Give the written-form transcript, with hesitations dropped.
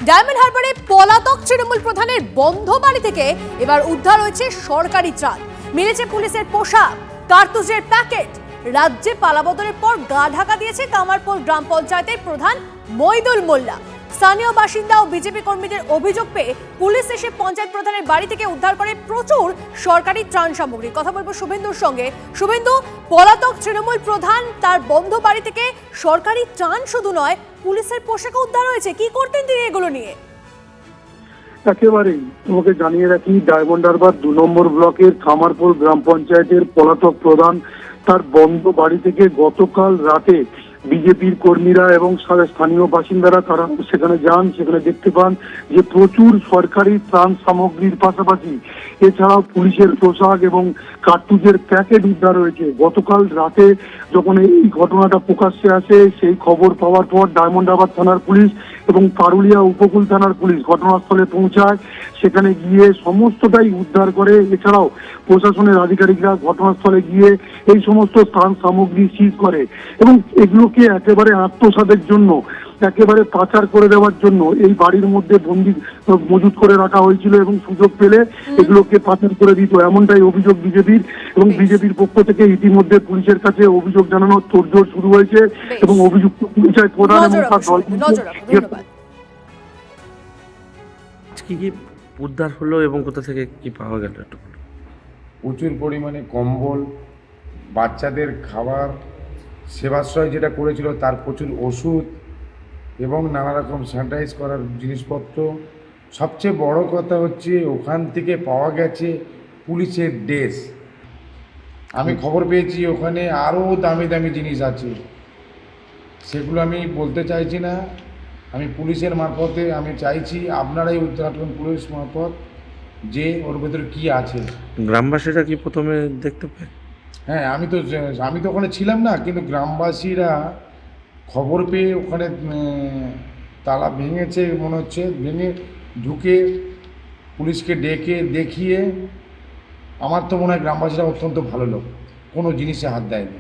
Diamond হারবারে পলাতক তৃণমূল প্রধানের বন্ধ বাড়ি থেকে এবার উদ্ধার হয়েছে সরকারি ত্রাণ। মিলেছে পুলিশের পোশাক, কার্তুজের প্যাকেট। রাজ্যে পালাবদলের পর গা ঢাকা দিয়েছে কামারপোল গ্রাম পঞ্চায়েতের প্রধান মইদুল মোল্লা। স্থানীয় বাসিন্দা ও বিজেপি কর্মীদের অভিযোগ পেয়ে পুলিশ এসে পঞ্চায়েত প্রধানের বাড়ি থেকে উদ্ধার করে প্রচুর সরকারি ত্রাণ সামগ্রী। কথা বলবো শুভেন্দুর সঙ্গে। শুভেন্দু, পলাতক তৃণমূল প্রধান তার বন্ধ বাড়ি থেকে সরকারি ত্রাণ শুধু নয়, পুলিশের পোশাক উদ্ধার হয়েছে। কি করতেন তিনি এগুলো নিয়ে? একেবারেই তোমাকে জানিয়ে রাখি, ডায়মন্ড হারবার 2 নম্বর ব্লকের কামারপোল গ্রাম পঞ্চায়েতের পলাতক প্রধান তার বন্ধ বাড়ি থেকে গতকাল রাতে বিজেপির কর্মীরা এবং স্থানীয় বাসিন্দারা তারা সেখানে যান। সেখানে দেখতে পান যে প্রচুর সরকারি ত্রাণ সামগ্রীর পাশাপাশি এছাড়াও পুলিশের পোশাক এবং কার্তুজের প্যাকেট উদ্ধার হয়েছে। গতকাল রাতে যখন এই ঘটনাটা প্রকাশ্যে আসে, সেই খবর পাওয়ার পর ডায়মন্ড হারবার থানার পুলিশ এবং পারুলিয়া উপকূল থানার পুলিশ ঘটনাস্থলে পৌঁছায়। সেখানে গিয়ে সমস্তটাই উদ্ধার করে। এছাড়াও প্রশাসনের আধিকারিকরা ঘটনাস্থলে গিয়ে এই সমস্ত ত্রাণ সামগ্রী সিজ করে এবং এগুলোকে একেবারে আত্মসাতের জন্য, একেবারে পাচার করে দেওয়ার জন্য এই বাড়ির মধ্যে বন্দি মজুত করে রাখা হয়েছিল এবং সুযোগ পেলে এগুলোকে পাচার করে দিত, এমনটাই অভিযোগ বিজেপির। এবং বিজেপির পক্ষ থেকে ইতিমধ্যে পুলিশের কাছে অভিযোগ জানানোর তোড়জোড় শুরু হয়েছে এবং অভিযুক্ত পঞ্চায়েত প্রধান এবং তার দল কি কি উদ্ধার হলো এবং কোথা থেকে কি পাওয়া গেল একটু বলুন। প্রচুর পরিমাণে কম্বল, বাচ্চাদের খাবার, সেবাশ্রয় যেটা করেছিল তার প্রচুর ওষুধ এবং নানা রকম স্যানিটাইজ করার জিনিসপত্র। সবচেয়ে বড় কথা হচ্ছে ওখান থেকে পাওয়া গেছে পুলিশের ড্রেস। আমি খবর পেয়েছি ওখানে আরও দামি দামি জিনিস আছে, সেগুলো আমি বলতে চাইছি না। আমি পুলিশের মারফতে আমি চাইছি আপনারাই উদ্ঘাটন পুলিশ মারফত যে ওর ভেতরে কী আছে। গ্রামবাসীরা কি প্রথমে দেখতে পায়? হ্যাঁ, আমি তো ওখানে ছিলাম না, কিন্তু গ্রামবাসীরা খবর পেয়ে ওখানে তালা ভেঙেছে মনে হচ্ছে, ভেঙে ঢুকে পুলিশকে ডেকে দেখিয়ে। আমার তো মনে হয় গ্রামবাসীরা অত্যন্ত ভালো লোক, কোনো জিনিসে হাত দেয়নি।